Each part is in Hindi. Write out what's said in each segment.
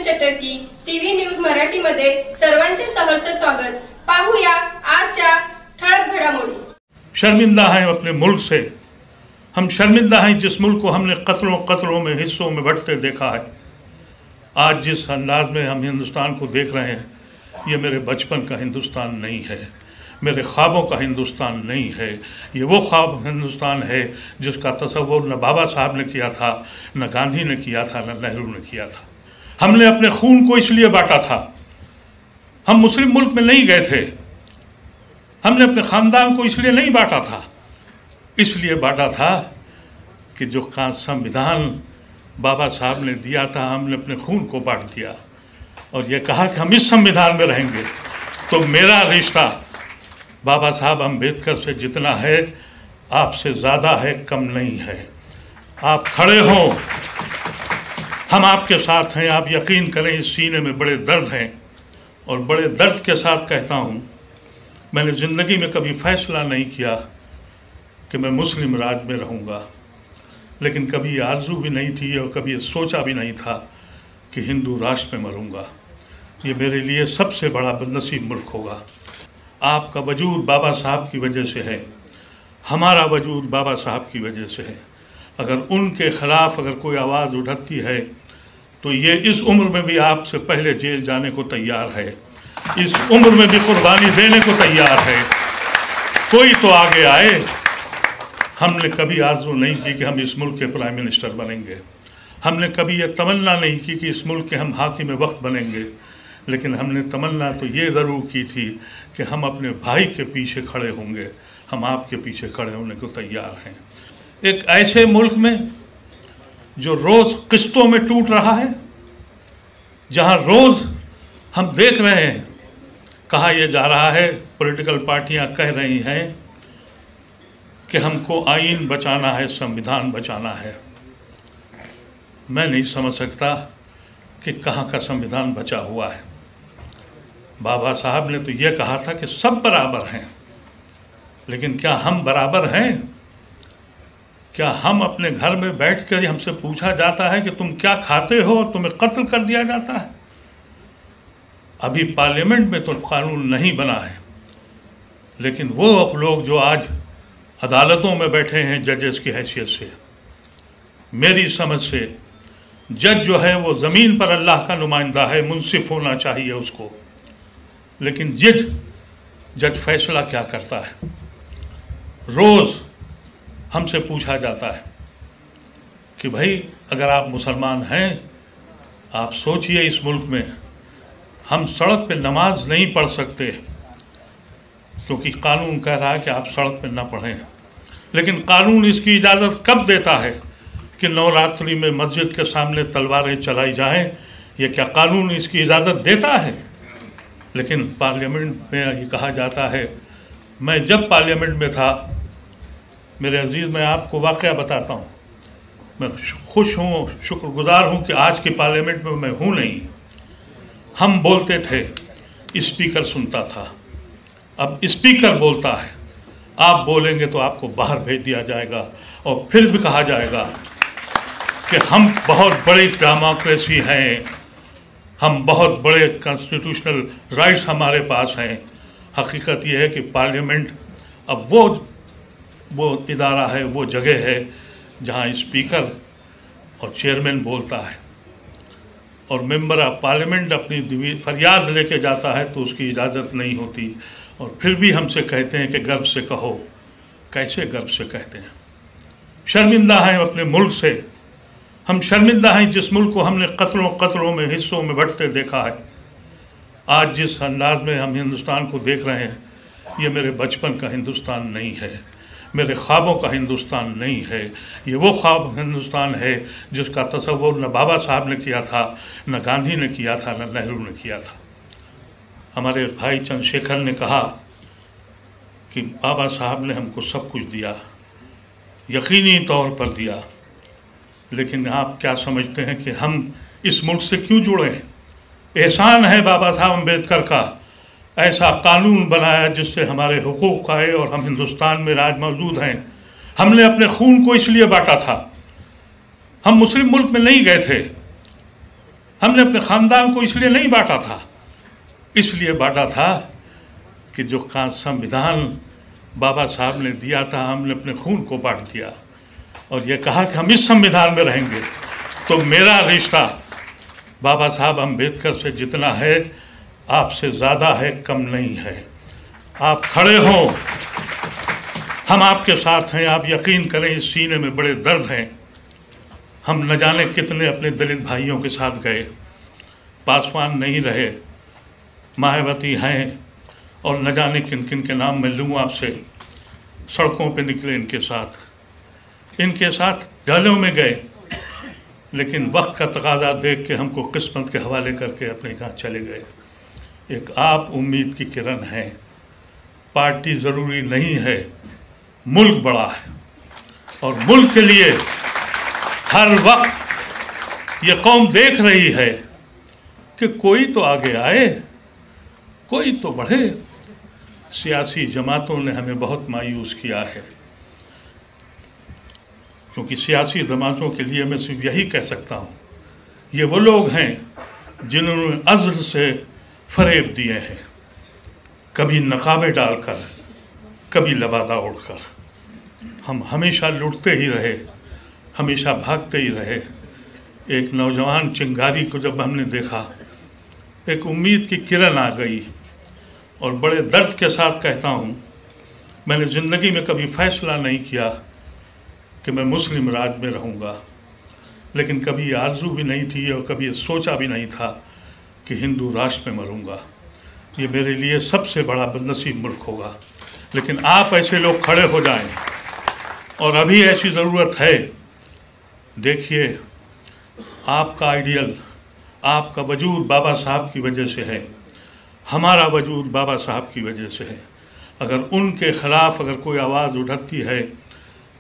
सुदर्शन चटर्की टीव्ही न्यूज मराठीमध्ये सर्वांचे सहर्ष स्वागत। पाहूया आजच्या ठळक घडामोडी। शर्मिंदा हैं अपने मुल्क से, हम शर्मिंदा हैं जिस मुल्क को हमने कत्लों में हिस्सों में बंटते देखा है। आज जिस अंदाज में हम हिंदुस्तान को देख रहे हैं, ये मेरे बचपन का हिंदुस्तान नहीं है, मेरे ख्वाबों का हिंदुस्तान नहीं है। ये वो ख्वाब हिंदुस्तान है जिसका तसव्वुर न बाबा साहब ने किया था, न गांधी ने किया था, न नेहरू ने किया था। हमने अपने खून को इसलिए बांटा था, हम मुस्लिम मुल्क में नहीं गए थे, हमने अपने ख़ानदान को इसलिए नहीं बांटा था, इसलिए बांटा था कि जो संविधान बाबा साहब ने दिया था, हमने अपने खून को बांट दिया और ये कहा कि हम इस संविधान में रहेंगे। तो मेरा रिश्ता बाबा साहब अम्बेडकर से जितना है, आपसे ज़्यादा है, कम नहीं है। आप खड़े हों, हम आपके साथ हैं। आप यकीन करें, इस सीने में बड़े दर्द हैं और बड़े दर्द के साथ कहता हूँ, मैंने ज़िंदगी में कभी फैसला नहीं किया कि मैं मुस्लिम राज में रहूँगा, लेकिन कभी आरज़ू भी नहीं थी और कभी सोचा भी नहीं था कि हिंदू राष्ट्र में मरूँगा। ये मेरे लिए सबसे बड़ा बदनसीब मुल्क होगा। आपका वजूद बाबा साहब की वजह से है, हमारा वजूद बाबा साहब की वजह से है। अगर उनके ख़िलाफ़ अगर कोई आवाज़ उठती है तो ये इस उम्र में भी आपसे पहले जेल जाने को तैयार है, इस उम्र में भी कुर्बानी देने को तैयार है। कोई तो आगे आए। हमने कभी आरज़ू नहीं की कि हम इस मुल्क के प्राइम मिनिस्टर बनेंगे, हमने कभी ये तमन्ना नहीं की कि इस मुल्क के हम हाकिम वक्त बनेंगे, लेकिन हमने तमन्ना तो ये ज़रूर की थी कि हम अपने भाई के पीछे खड़े होंगे। हम आपके पीछे खड़े होने को तैयार हैं। एक ऐसे मुल्क में जो रोज़ किस्तों में टूट रहा है, जहाँ रोज़ हम देख रहे हैं कहा यह जा रहा है, पॉलिटिकल पार्टियां कह रही हैं कि हमको आईन बचाना है, संविधान बचाना है। मैं नहीं समझ सकता कि कहाँ का संविधान बचा हुआ है। बाबा साहब ने तो ये कहा था कि सब बराबर हैं, लेकिन क्या हम बराबर हैं? क्या हम अपने घर में बैठकर हमसे पूछा जाता है कि तुम क्या खाते हो और तुम्हें कत्ल कर दिया जाता है? अभी पार्लियामेंट में तो कानून नहीं बना है, लेकिन वो लोग जो आज अदालतों में बैठे हैं जजेस की हैसियत से, मेरी समझ से जज जो है वो ज़मीन पर अल्लाह का नुमाइंदा है, मुंसिफ होना चाहिए उसको। लेकिन जज फैसला क्या करता है? रोज़ हमसे पूछा जाता है कि भाई अगर आप मुसलमान हैं, आप सोचिए इस मुल्क में हम सड़क पे नमाज नहीं पढ़ सकते क्योंकि कानून कह रहा है कि आप सड़क पे ना पढ़ें, लेकिन कानून इसकी इजाज़त कब देता है कि नवरात्रि में मस्जिद के सामने तलवारें चलाई जाएं? ये क्या कानून इसकी इजाज़त देता है? लेकिन पार्लियामेंट में ये कहा जाता है। मैं जब पार्लियामेंट में था, मेरे अजीज़, मैं आपको वाक़या बताता हूँ, मैं खुश हूँ, शुक्रगुज़ार हूँ कि आज के पार्लियामेंट में मैं हूँ नहीं। हम बोलते थे, स्पीकर सुनता था, अब स्पीकर बोलता है। आप बोलेंगे तो आपको बाहर भेज दिया जाएगा और फिर भी कहा जाएगा कि हम बहुत बड़ी डेमोक्रेसी हैं, हम बहुत बड़े कॉन्स्टिट्यूशनल राइट्स हमारे पास हैं। हकीकत यह है कि पार्लियामेंट अब वो इदारा है, वो जगह है जहां स्पीकर और चेयरमैन बोलता है और मेंबर ऑफ पार्लियामेंट अपनी फरियाद लेके जाता है तो उसकी इजाज़त नहीं होती, और फिर भी हमसे कहते हैं कि गर्व से कहो। कैसे गर्व से कहते हैं? शर्मिंदा हैं अपने मुल्क से, हम शर्मिंदा हैं जिस मुल्क को हमने कत्लों में हिस्सों में बंटते देखा है। आज जिस अंदाज में हम हिंदुस्तान को देख रहे हैं, ये मेरे बचपन का हिंदुस्तान नहीं है, मेरे ख्वाबों का हिंदुस्तान नहीं है। ये वो ख्वाब हिंदुस्तान है जिसका तसव्वुर न बाबा साहब ने किया था, न गांधी ने किया था, न नेहरू ने किया था। हमारे भाई चंद्रशेखर ने कहा कि बाबा साहब ने हमको सब कुछ दिया, यकीनी तौर पर दिया, लेकिन आप क्या समझते हैं कि हम इस मुल्क से क्यों जुड़े हैं? एहसान है बाबा साहब अम्बेडकर का, ऐसा कानून बनाया जिससे हमारे हुकूक आए और हम हिंदुस्तान में राज मौजूद हैं। हमने अपने खून को इसलिए बांटा था, हम मुस्लिम मुल्क में नहीं गए थे, हमने अपने ख़ानदान को इसलिए नहीं बांटा था, इसलिए बांटा था कि जो संविधान बाबा साहब ने दिया था, हमने अपने खून को बांट दिया और ये कहा कि हम इस संविधान में रहेंगे। तो मेरा रिश्ता बाबा साहब अम्बेडकर से जितना है, आपसे ज़्यादा है, कम नहीं है। आप खड़े हों, हम आपके साथ हैं। आप यकीन करें, इस सीने में बड़े दर्द हैं। हम न जाने कितने अपने दलित भाइयों के साथ गए, पासवान नहीं रहे, मायावती हैं और न जाने किन किन के नाम मैं लूँ आपसे। सड़कों पे निकले इनके साथ जहलों में गए, लेकिन वक्त का तकाजा देख के हमको किस्मत के हवाले करके अपने यहाँ चले गए। एक आप उम्मीद की किरण है। पार्टी ज़रूरी नहीं है, मुल्क बड़ा है और मुल्क के लिए हर वक्त ये कौम देख रही है कि कोई तो आगे आए, कोई तो बढ़े। सियासी जमातों ने हमें बहुत मायूस किया है, क्योंकि सियासी जमातों के लिए मैं सिर्फ यही कह सकता हूँ, ये वो लोग हैं जिन्होंने अज़्र से फरेब दिए हैं, कभी नकाबे डालकर, कभी लबादा उड़कर। हम हमेशा लुटते ही रहे, हमेशा भागते ही रहे। एक नौजवान चिंगारी को जब हमने देखा, एक उम्मीद की किरण आ गई। और बड़े दर्द के साथ कहता हूँ, मैंने ज़िंदगी में कभी फैसला नहीं किया कि मैं मुस्लिम राज में रहूँगा, लेकिन कभी आरज़ू भी नहीं थी और कभी सोचा भी नहीं था कि हिंदू राष्ट्र में मरूँगा। ये मेरे लिए सबसे बड़ा बदनसीब मुल्क होगा। लेकिन आप ऐसे लोग खड़े हो जाएं, और अभी ऐसी ज़रूरत है। देखिए, आपका आइडियल, आपका वजूद बाबा साहब की वजह से है, हमारा वजूद बाबा साहब की वजह से है। अगर उनके ख़िलाफ़ अगर कोई आवाज़ उठती है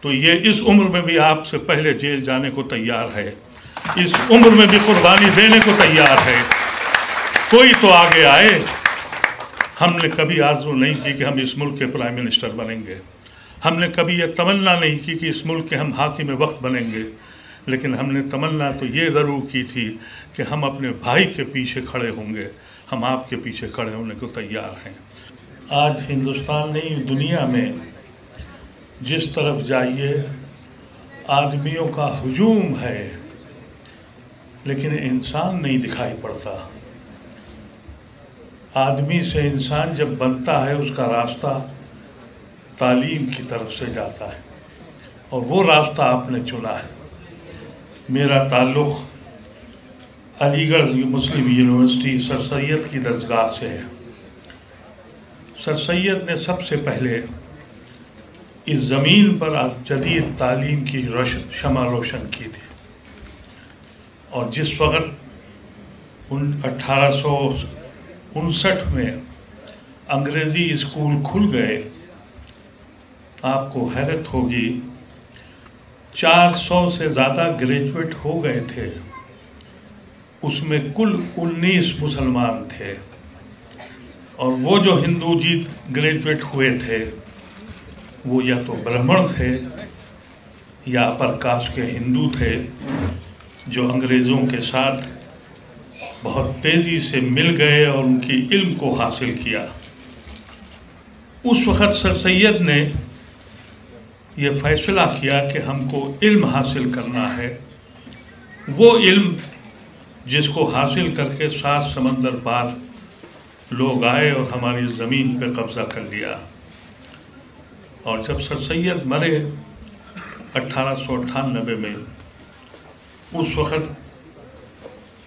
तो ये इस उम्र में भी आपसे पहले जेल जाने को तैयार है, इस उम्र में भी कुर्बानी देने को तैयार है। कोई तो आगे आए। हमने कभी आरज़ू नहीं की कि हम इस मुल्क के प्राइम मिनिस्टर बनेंगे, हमने कभी ये तमन्ना नहीं की कि इस मुल्क के हम हाकिम वक्त बनेंगे, लेकिन हमने तमन्ना तो ये ज़रूर की थी कि हम अपने भाई के पीछे खड़े होंगे। हम आपके पीछे खड़े होने को तैयार हैं। आज हिंदुस्तान नहीं, दुनिया में जिस तरफ जाइए आदमियों का हुजूम है, लेकिन इंसान नहीं दिखाई पड़ता। आदमी से इंसान जब बनता है, उसका रास्ता तालीम की तरफ से जाता है, और वो रास्ता आपने चुना है। मेरा ताल्लुक़ अलीगढ़ मुस्लिम यूनिवर्सिटी सर सैयद की दरगाह से है। सर सैयद ने सबसे पहले इस ज़मीन पर जदीद तालीम की शमा रोशन की थी, और जिस वक़्त 1859 में अंग्रेज़ी स्कूल खुल गए, आपको हैरत होगी 400 से ज़्यादा ग्रेजुएट हो गए थे, उसमें कुल 19 मुसलमान थे। और वो जो हिंदू जी ग्रेजुएट हुए थे, वो या तो ब्राह्मण थे या अपर कास्ट के हिंदू थे, जो अंग्रेज़ों के साथ बहुत तेज़ी से मिल गए और उनकी इल्म को हासिल किया। उस वक़्त सर सैयद ने ये फ़ैसला किया कि हमको इल्म हासिल करना है, वो इल्म जिसको हासिल करके 7 समंदर पार लोग आए और हमारी ज़मीन पे कब्ज़ा कर लिया। और जब सर सैयद मरे 1898 में, उस वक़्त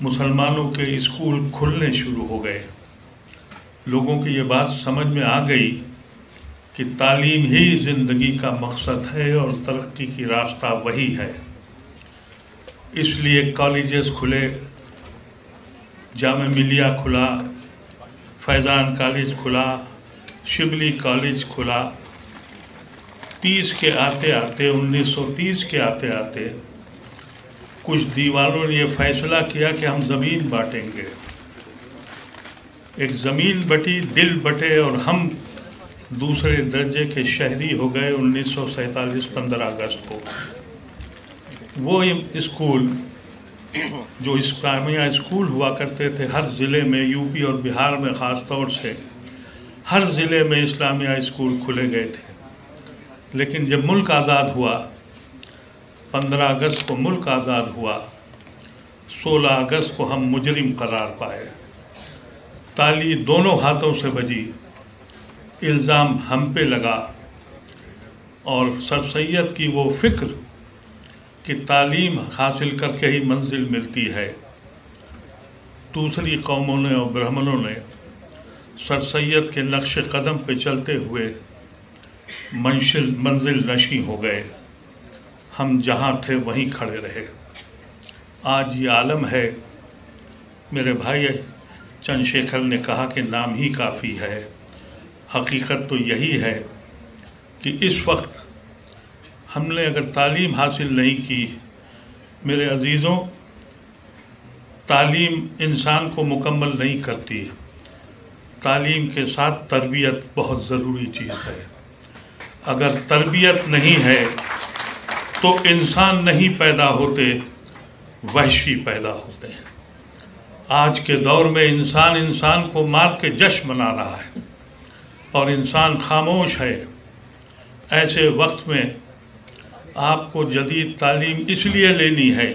मुसलमानों के स्कूल खुलने शुरू हो गए। लोगों की ये बात समझ में आ गई कि तालीम ही ज़िंदगी का मकसद है और तरक्की की रास्ता वही है। इसलिए कॉलेजेस खुले, जामे मिलिया खुला, फैज़ान कॉलेज खुला, शिबली कॉलेज खुला। 30 के आते आते 1930 के आते आते कुछ दीवानों ने यह फ़ैसला किया कि हम ज़मीन बांटेंगे। एक ज़मीन बटी, दिल बटे, और हम दूसरे दर्जे के शहरी हो गए 1947 15 अगस्त को। वो स्कूल जो इस्लामिया स्कूल हुआ करते थे हर ज़िले में, यूपी और बिहार में ख़ास तौर से हर ज़िले में इस्लामिया स्कूल खुले गए थे। लेकिन जब मुल्क आज़ाद हुआ, 15 अगस्त को मुल्क आज़ाद हुआ, 16 अगस्त को हम मुजरिम करार पाए। ताली दोनों हाथों से बजी, इल्ज़ाम हम पे लगा और सर सैयद की वो फ़िक्र कि तालीम हासिल करके ही मंजिल मिलती है, दूसरी कौमों ने और ब्राह्मणों ने सर सैयद के नक्श कदम पे चलते हुए मंजिल नशी हो गए। हम जहाँ थे वहीं खड़े रहे। आज ये आलम है। मेरे भाई चंद्रशेखर ने कहा कि नाम ही काफ़ी है। हकीकत तो यही है कि इस वक्त हमने अगर तालीम हासिल नहीं की, मेरे अजीज़ों, तालीम इंसान को मुकम्मल नहीं करती। तालीम के साथ तरबियत बहुत ज़रूरी चीज़ है। अगर तरबियत नहीं है तो इंसान नहीं पैदा होते, वहशी पैदा होते हैं। आज के दौर में इंसान को मार के जश्न मना रहा है और इंसान खामोश है। ऐसे वक्त में आपको जदीद तालीम इसलिए लेनी है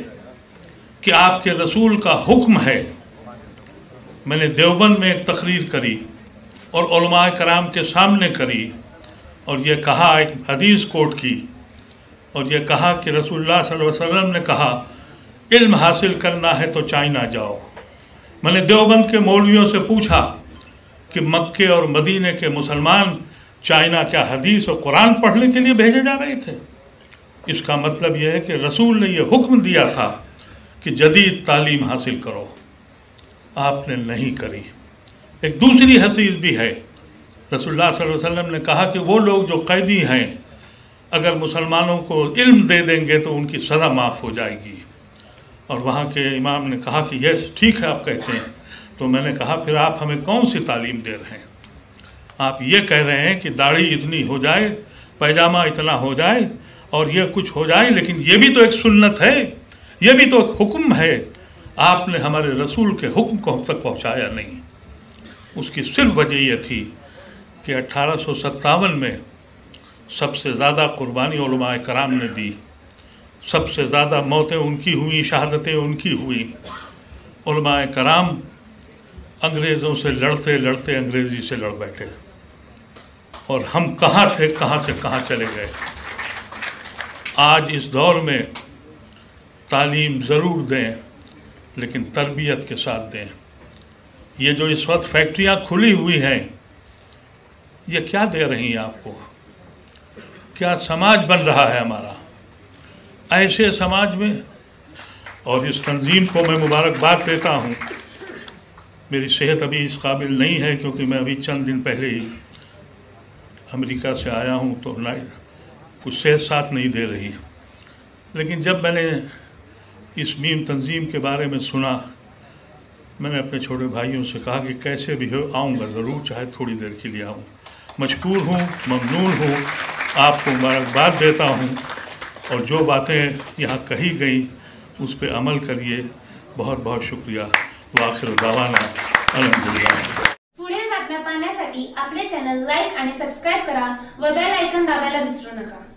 कि आपके रसूल का हुक्म है। मैंने देवबंद में एक तकरीर करी और उलमाए कराम के सामने करी और ये कहा, एक हदीस कोट की और ये कहा कि रसूलुल्लाह सल्लल्लाहु अलैहि वसल्लम ने कहा, इल्म हासिल करना है तो चाइना जाओ। मैंने देवबंद के मौलवियों से पूछा कि मक्के और मदीने के मुसलमान चाइना क्या हदीस और कुरान पढ़ने के लिए भेजे जा रहे थे? इसका मतलब यह है कि रसूल ने यह हुक्म दिया था कि जदीद तालीम हासिल करो, आपने नहीं करी। एक दूसरी हदीस भी है, रसूलुल्लाह सल्लल्लाहु अलैहि वसल्लम ने कहा कि वो लोग जो कैदी हैं अगर मुसलमानों को इल्म दे देंगे तो उनकी सज़ा माफ़ हो जाएगी। और वहाँ के इमाम ने कहा कि यस ठीक है आप कहते हैं। तो मैंने कहा फिर आप हमें कौन सी तालीम दे रहे हैं? आप ये कह रहे हैं कि दाढ़ी इतनी हो जाए, पैजामा इतना हो जाए और ये कुछ हो जाए, लेकिन ये भी तो एक सुन्नत है, ये भी तो एक हुक्म है। आपने हमारे रसूल के हुक्म को हम तक पहुँचाया नहीं। उसकी सिर्फ वजह यह थी कि 1857 में सबसे ज़्यादा कुर्बानी उलमाए कराम ने दी, सबसे ज़्यादा मौतें उनकी हुई, शहादतें उनकी हुई। उलमाए कराम अंग्रेज़ों से लड़ते लड़ते अंग्रेज़ी से लड़ बैठे और हम कहाँ थे, कहाँ से कहाँ चले गए। आज इस दौर में तालीम ज़रूर दें, लेकिन तरबियत के साथ दें। ये जो इस वक्त फैक्ट्रियाँ खुली हुई हैं, ये क्या दे रही हैं आपको? क्या समाज बन रहा है हमारा? ऐसे समाज में, और इस तंजीम को मैं मुबारकबाद देता हूँ। मेरी सेहत अभी इस काबिल नहीं है क्योंकि मैं अभी चंद दिन पहले ही अमेरिका से आया हूँ, तो कुछ सेहत साथ नहीं दे रही। लेकिन जब मैंने इस मीम तंजीम के बारे में सुना, मैंने अपने छोटे भाइयों से कहा कि कैसे भी हो आऊँगा ज़रूर, चाहे थोड़ी देर के लिए आऊँ। मशकूर हूँ, ममनून हूँ, आपको मुबारकबाद देता हूँ और जो बातें यहाँ कही गई उस पर अमल करिए। बहुत बहुत शुक्रिया। वाखिर दावाना अल्हम्दुलिल्लाह। पुढील बातम्या पाहण्यासाठी आपले चॅनल लाईक आणि सबस्क्राईब करा व बेल आयकॉन दाबायला विसरू नका।